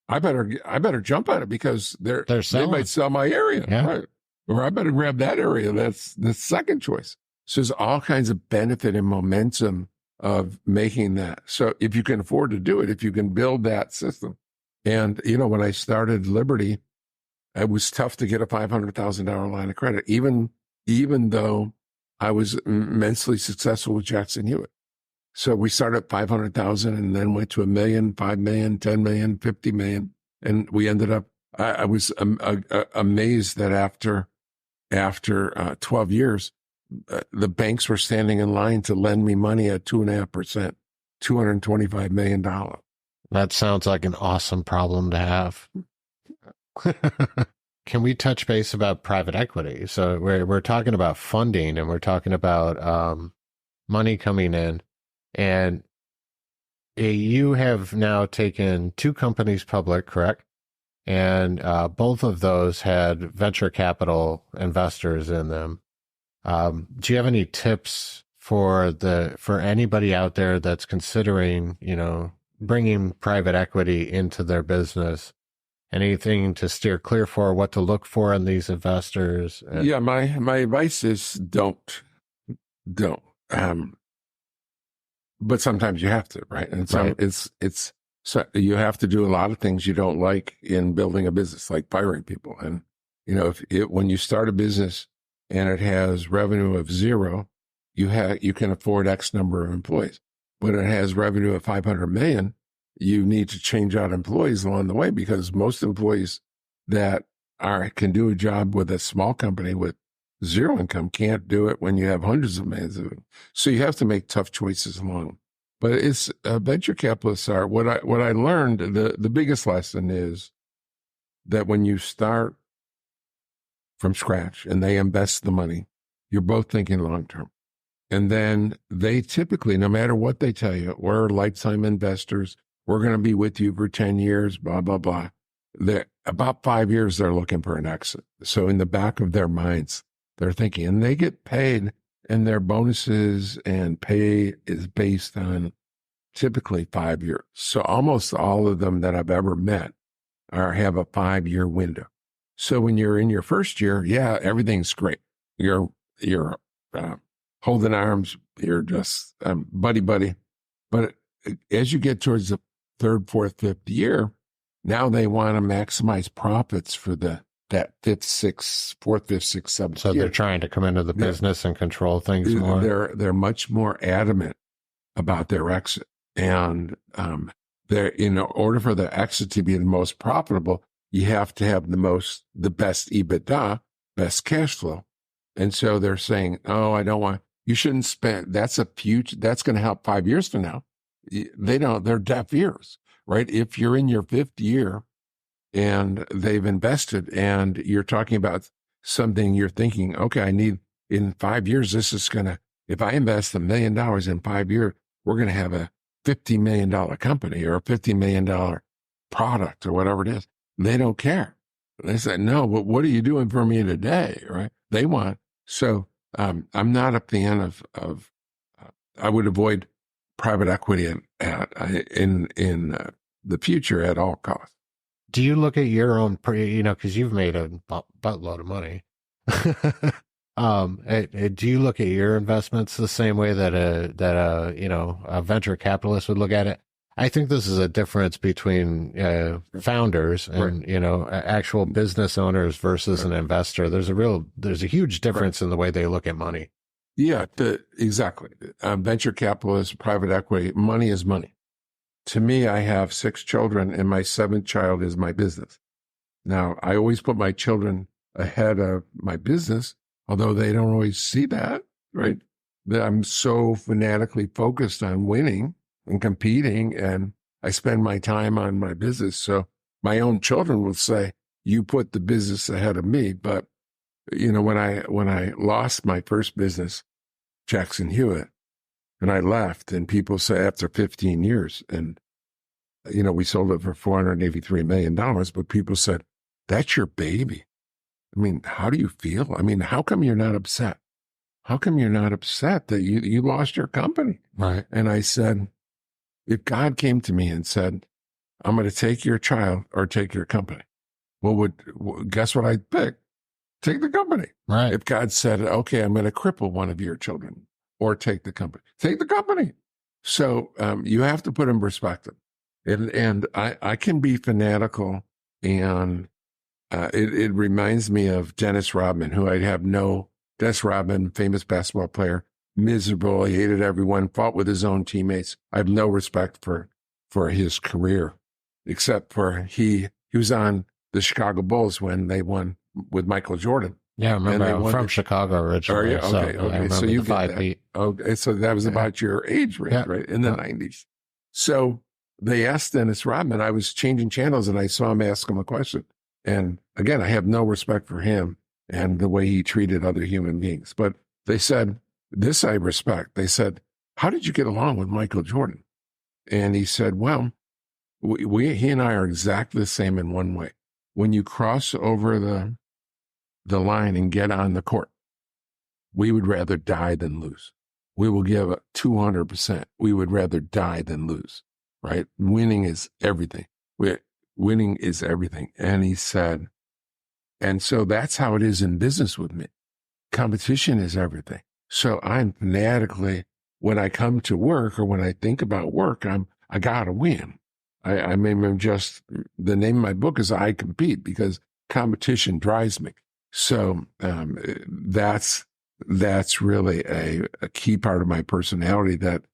I better jump on it because they might sell my area, yeah. Right? Or I better grab that area. That's the second choice. So there's all kinds of benefit and momentum of making that. So if you can afford to do it, if you can build that system. And, when I started Liberty, it was tough to get a $500,000 line of credit, even though I was immensely successful with Jackson Hewitt. So we started at 500,000 and then went to $1 million, 5 million, 10 million, 50 million. And we ended up I was amazed that after 12 years, the banks were standing in line to lend me money at 2.5%, $225 million. That sounds like an awesome problem to have. Can we touch base about private equity? So we're talking about funding, and we're talking about money coming in, and you have now taken 2 companies public, correct? And both of those had venture capital investors in them. Do you have any tips for anybody out there that's considering, bringing private equity into their business? Anything to steer clear for, what to look for in these investors? Yeah, my advice is don't. But sometimes you have to, right? And so it's so you have to do a lot of things you don't like in building a business, like firing people. And when you start a business and it has revenue of 0, you can afford X number of employees. When it has revenue of 500 million, you need to change out employees along the way, because most employees that can do a job with a small company with 0 income can't do it when you have hundreds of millions of them. So you have to make tough choices along. But it's venture capitalists are what I learned. The biggest lesson is that when you start from scratch and they invest the money, you're both thinking long term. And then they typically, no matter what they tell you, we're lifetime investors. We're going to be with you for 10 years, blah, blah, blah. About 5 years, they're looking for an exit. So in the back of their minds, they're thinking, and they get paid, and their bonuses and pay is based on typically 5 years. So almost all of them that I've ever met have a 5-year window. So when you're in your first year, yeah, everything's great. You're holding arms. You're just buddy. But as you get towards the 3rd, 4th, 5th year, now they want to maximize profits for that 5th, 6th, 4th, 5th, 6th, 7th So year. they're trying to come into the business and control things more. They're much more adamant about their exit. And in order for the exit to be the most profitable, you have to have the best EBITDA, best cash flow. And so they're saying, you shouldn't spend, that's going to help 5 years from now. They're deaf ears, right? If you're in your 5th year and they've invested and you're talking about something, you're thinking, okay, in 5 years, if I invest $1 million in 5 years, we're going to have a $50 million company or a $50 million product or whatever it is. They don't care. They say, no, but what are you doing for me today? Right? They want. So, I'm not a fan of I would avoid private equity in the future at all costs. Do you look at your own, because you've made a buttload of money. Do you look at your investments the same way that a venture capitalist would look at it? I think this is a difference between founders and actual business owners versus an investor. There's a huge difference in the way they look at money. Yeah, exactly. Venture capitalists, private equity, money is money. To me, I have 6 children, and my 7th child is my business. Now, I always put my children ahead of my business, although they don't always see that, right? That I'm so fanatically focused on winning and competing, and I spend my time on my business. So my own children will say, you put the business ahead of me. But, when I lost my first business, Jackson Hewitt, and I left, and people say after 15 years, and, we sold it for $483 million, but people said, that's your baby. I mean, how do you feel? I mean, how come you're not upset? How come you're not upset that you lost your company? Right. And I said, if God came to me and said, I'm going to take your child or take your company, guess what I'd pick? Take the company. Right. If God said, okay, I'm going to cripple one of your children or take the company, take the company. So you have to put in perspective. And I can be fanatical, and it reminds me of Dennis Rodman, who I'd have Dennis Rodman, famous basketball player, miserable. He hated everyone, fought with his own teammates. I have no respect for his career, except for he was on the Chicago Bulls when they won with Michael Jordan. Yeah, I remember. And they I'm won from the- Chicago Oh, originally. yeah, So okay, I okay. remember So you the get 5 that. feet. Okay, so that was about your age range, Yeah. right? In the 90s. So they asked Dennis Rodman, I was changing channels and I saw him ask him a question. And again, I have no respect for him and the way he treated other human beings. But they said, this I respect. They said, how did you get along with Michael Jordan? And he said, well, he and I are exactly the same in one way. When you cross over the line and get on the court, we would rather die than lose. We will give 200%. We would rather die than lose, right? Winning is everything. Winning is everything. And he said, and so that's how it is in business with me. Competition is everything. So I'm fanatically, when I come to work or when I think about work, I gotta win. I mean, I'm just, the name of my book is I Compete because competition drives me. So that's really a key part of my personality that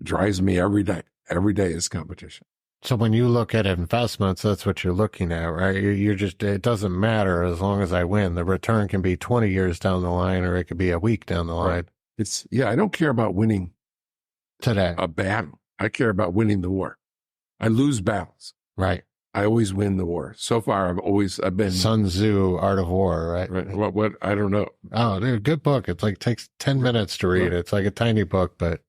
drives me every day. Every day is competition. So when you look at investments, that's what you're looking at, right? You're just, it doesn't matter as long as I win. The return can be 20 years down the line, or it could be a week down the line. Right. I don't care about winning Today. a battle. I care about winning the war. I lose battles. Right. I always win the war. So far, I've been Sun Tzu, Art of War, right? Right. What? I don't know. Oh, dude, good book. It's like takes 10 minutes to read. Right. It's like a tiny book, but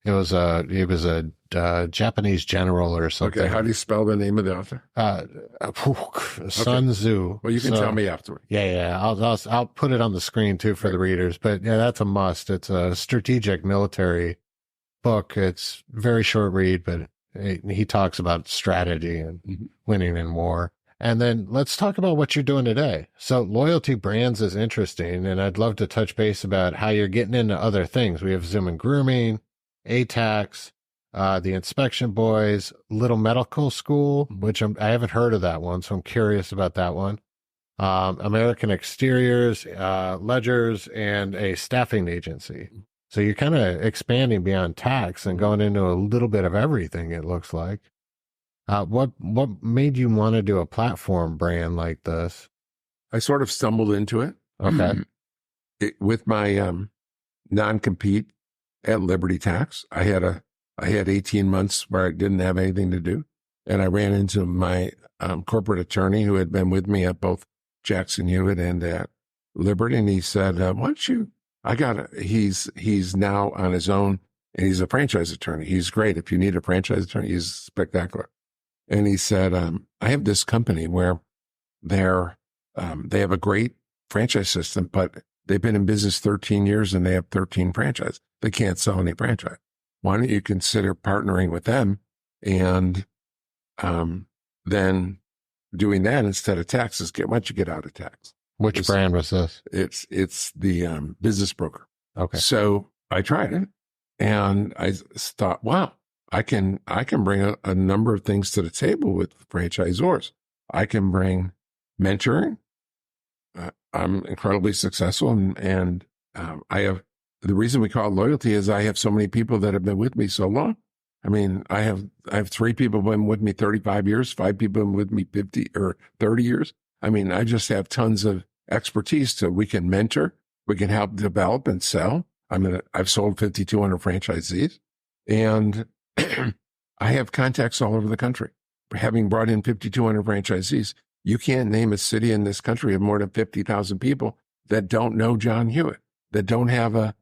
he was a Japanese general or something. Okay. How do you spell the name of the author? Sun Tzu. Well, you can tell me afterward. Yeah. I'll put it on the screen too for the readers, but yeah, that's a must. It's a strategic military book. It's very short read, but he talks about strategy and winning in war. And then let's talk about what you're doing today. So loyalty brands is interesting, and I'd love to touch base about how you're getting into other things. We have Zoom and Grooming, ATAX, the Inspection Boys, Little Medical School, which I haven't heard of that one, so I'm curious about that one. American Exteriors, Ledgers, and a staffing agency. So you're kind of expanding beyond tax and going into a little bit of everything, it looks like. What made you want to do a platform brand like this? I sort of stumbled into it. Okay. With my non-compete at Liberty Tax. I had 18 months where I didn't have anything to do. And I ran into my corporate attorney who had been with me at both Jackson Hewitt and at Liberty. And he said, why don't you, he's now on his own and he's a franchise attorney. He's great. If you need a franchise attorney, he's spectacular. And he said, I have this company where they have a great franchise system, but they've been in business 13 years and they have 13 franchises. They can't sell any franchise. Why don't you consider partnering with them and then doing that instead of taxes? Why don't you get out of tax? Which brand was this? It's the business broker. Okay. So I tried it and I thought, wow, I can bring a number of things to the table with franchisors. I can bring mentoring. I'm incredibly successful and I have, the reason we call it loyalty is I have so many people that have been with me so long. I mean, I have 3 people been with me 35 years, 5 people been with me 50 or 30 years. I mean, I just have tons of expertise so we can mentor, we can help develop and sell. I've sold 5,200 franchisees and I have contacts all over the country. Having brought in 5,200 franchisees, you can't name a city in this country of more than 50,000 people that don't know John Hewitt, that don't have a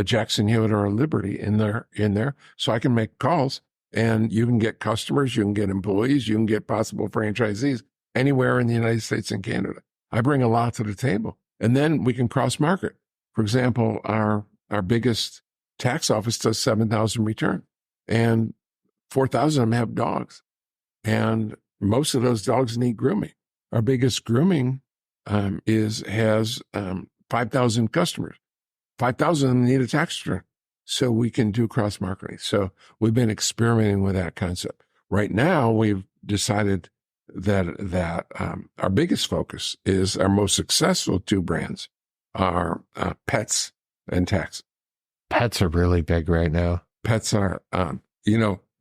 Jackson Hewitt or a Liberty in there. So I can make calls and you can get customers, you can get employees, you can get possible franchisees anywhere in the United States and Canada. I bring a lot to the table. And then we can cross market. For example, our biggest tax office does 7,000 return and 4,000 of them have dogs. And most of those dogs need grooming. Our biggest grooming has 5,000 customers. 5,000 of them need a tax return. So we can do cross marketing. So we've been experimenting with that concept. Right now, we've decided that our biggest focus is our most successful 2 brands are pets and tax. Pets are really big right now. Pets are,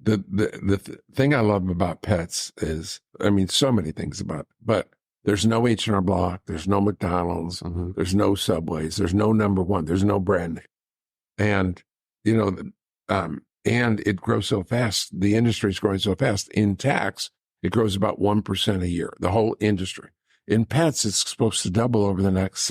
the thing I love about pets is, I mean, so many things about it, but there's no H&R Block, there's no McDonald's, there's no Subways, there's no number one, there's no brand name. And, you know, and it grows so fast. The industry is growing so fast. In tax, it grows about 1% a year, the whole industry. In pets, it's supposed to double over the next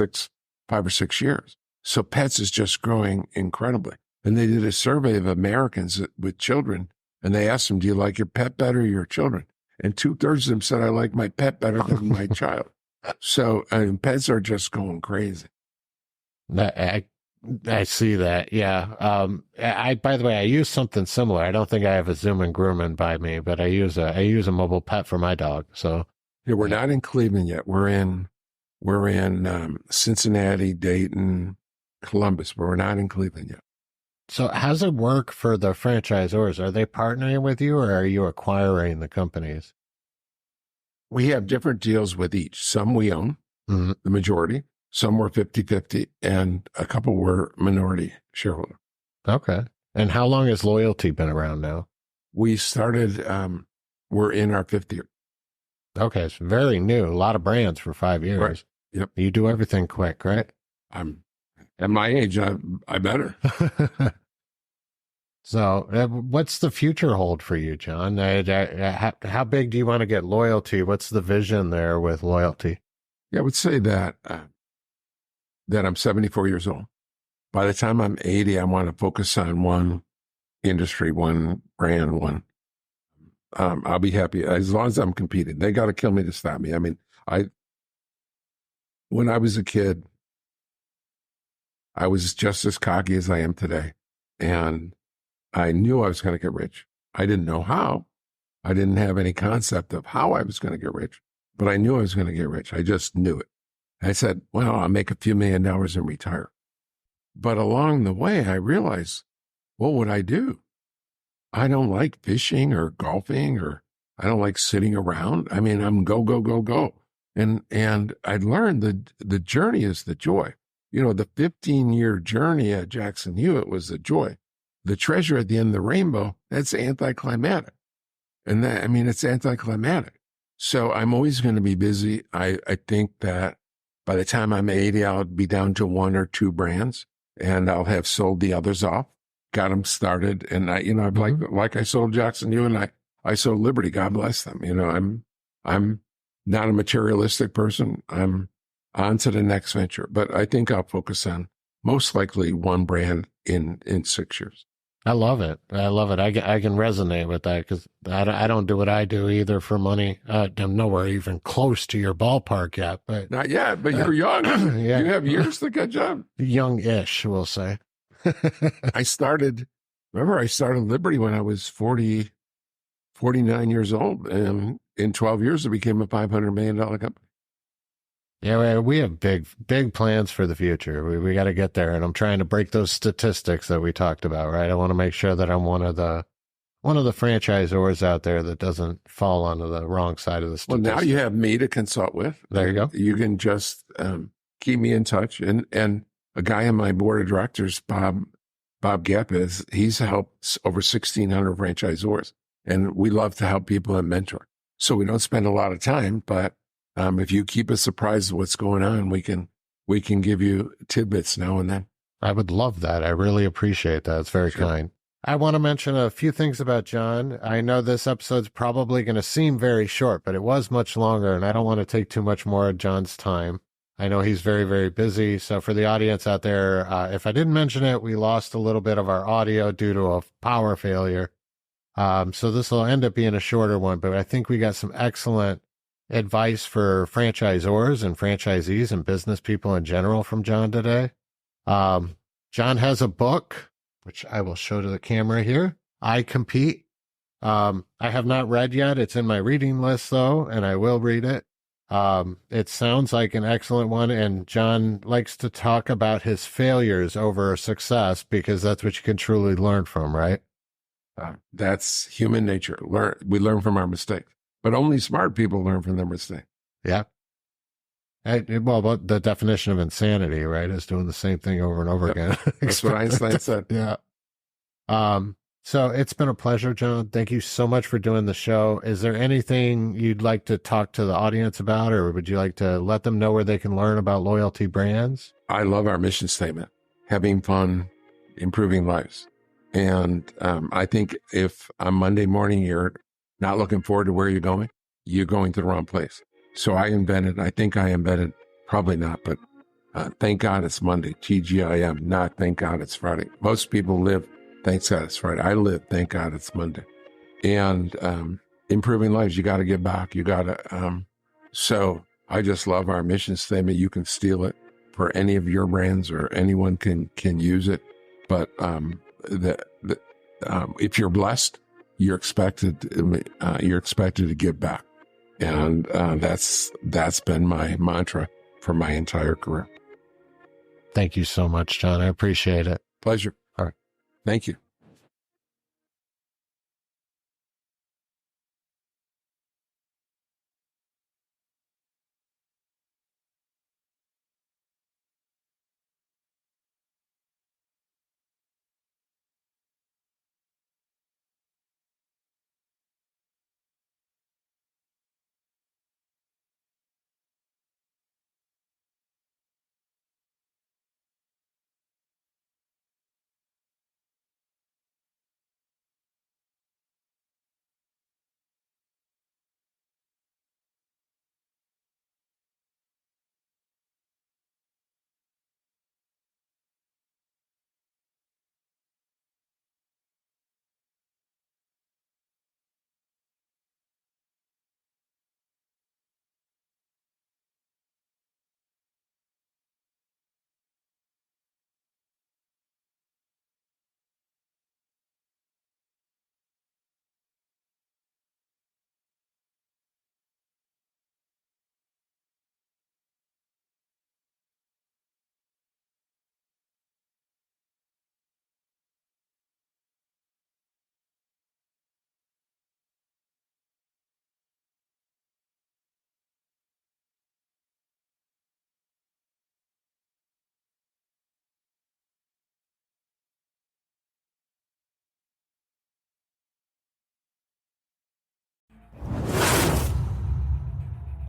5 or 6 years. So pets is just growing incredibly. And they did a survey of Americans with children, and they asked them, do you like your pet better or your children? And 2/3 of them said, I like my pet better than my child. So pets are just going crazy. I see that. Yeah. By the way, I use something similar. I don't think I have a Zoom and Grumman by me, but I use a mobile pet for my dog. So yeah, we're not in Cleveland yet. We're in Cincinnati, Dayton, Columbus, but we're not in Cleveland yet. So how's it work for the franchisors? Are they partnering with you, or are you acquiring the companies? We have different deals with each. Some we own, the majority. Some were 50-50, and a couple were minority shareholder. Okay. And how long has loyalty been around now? We started, we're in our 5th year. Okay, it's very new. A lot of brands for 5 years. Right. Yep. You do everything quick, right? I'm at my age, I better. So what's the future hold for you, John? How big do you want to get loyalty? What's the vision there with loyalty? Yeah, I would say that I'm 74 years old. By the time I'm 80, I want to focus on one industry, one brand, one. I'll be happy as long as I'm competing. They got to kill me to stop me. I mean, when I was a kid, I was just as cocky as I am today. And I knew I was going to get rich. I didn't know how. I didn't have any concept of how I was going to get rich, but I knew I was going to get rich. I just knew it. I said, well, I'll make a few $1 million and retire. But along the way, I realized, what would I do? I don't like fishing or golfing, or I don't like sitting around. I mean, I'm go, go, go, go. And I learned the journey is the joy. You know, the 15-year journey at Jackson Hewitt was the joy. The treasure at the end of the rainbow, that's anticlimactic. And that, I mean, it's anticlimactic. So I'm always going to be busy. I think that by the time I'm 80, I'll be down to 1 or 2 brands, and I'll have sold the others off, got them started. And like I sold Jackson Hewitt, and I sold Liberty. God bless them. You know, I'm not a materialistic person. I'm on to the next venture, but I think I'll focus on most likely one brand in 6 years. I love it. I love it. I can resonate with that, because I don't do what I do either for money. I'm nowhere even close to your ballpark yet. But not yet, but you're young. Yeah. You have years to catch up. Young-ish, we'll say. I started Liberty when I was 49 years old. And in 12 years, it became a $500 million company. Yeah, we have big plans for the future. We got to get there, and I'm trying to break those statistics that we talked about. Right, I want to make sure that I'm one of the franchisors out there that doesn't fall onto the wrong side of the statistics. Well, now you have me to consult with. There you go. You can just keep me in touch, and a guy on my board of directors, Bob Gap, he's helped over 1,600 franchisors, and we love to help people and mentor. So we don't spend a lot of time, but if you keep us surprised of what's going on, we can give you tidbits now and then. I would love that. I really appreciate that. It's very kind. I want to mention a few things about John. I know this episode's probably going to seem very short, but it was much longer, and I don't want to take too much more of John's time. I know he's very, very busy. So for the audience out there, if I didn't mention it, we lost a little bit of our audio due to a power failure. So this will end up being a shorter one, but I think we got some excellent advice for franchisors and franchisees and business people in general from John today. John has a book, which I will show to the camera here. I Compete. I have not read yet. It's in my reading list though, and I will read it. It sounds like an excellent one, and John likes to talk about his failures over success, because that's what you can truly learn from, right? That's human nature. We learn from our mistakes. But only smart people learn from their mistakes. Yeah. Well, the definition of insanity, right, is doing the same thing over and over again. That's what Einstein said. Yeah. So it's been a pleasure, John. Thank you so much for doing the show. Is there anything you'd like to talk to the audience about, or would you like to let them know where they can learn about Loyalty Brands? I love our mission statement, having fun, improving lives. And I think if on Monday morning you're not looking forward to where you're going to the wrong place. So I think I invented, probably not, but thank God it's Monday, TGIM, not thank God it's Friday. Most people live, thank God it's Friday. I live, thank God it's Monday. And improving lives, you got to give back. You got to, so I just love our mission statement. You can steal it for any of your brands, or anyone can use it. But if you're blessed, you're expected to give back. And that's been my mantra for my entire career. Thank you so much, John. I appreciate it. Pleasure. All right. Thank you.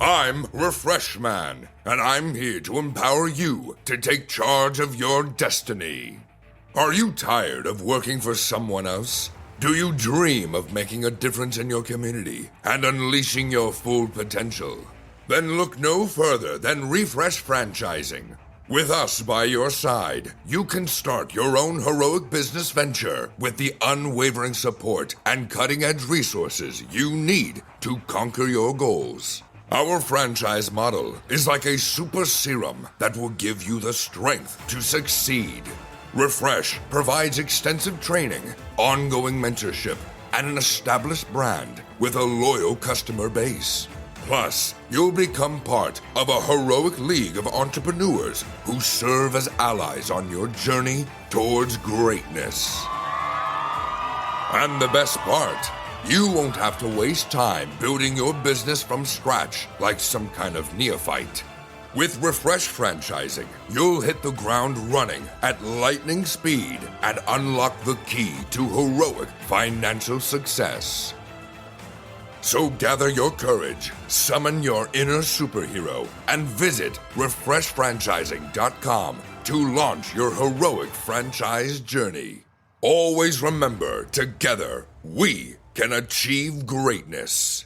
I'm Refresh Man, and I'm here to empower you to take charge of your destiny. Are you tired of working for someone else? Do you dream of making a difference in your community and unleashing your full potential? Then look no further than Refresh Franchising. With us by your side, you can start your own heroic business venture with the unwavering support and cutting-edge resources you need to conquer your goals. Our franchise model is like a super serum that will give you the strength to succeed. Refresh provides extensive training, ongoing mentorship, and an established brand with a loyal customer base. Plus, you'll become part of a heroic league of entrepreneurs who serve as allies on your journey towards greatness. And the best part, you won't have to waste time building your business from scratch like some kind of neophyte. With Refresh Franchising, you'll hit the ground running at lightning speed and unlock the key to heroic financial success. So gather your courage, summon your inner superhero, and visit refreshfranchising.com to launch your heroic franchise journey. Always remember, together, we can achieve greatness.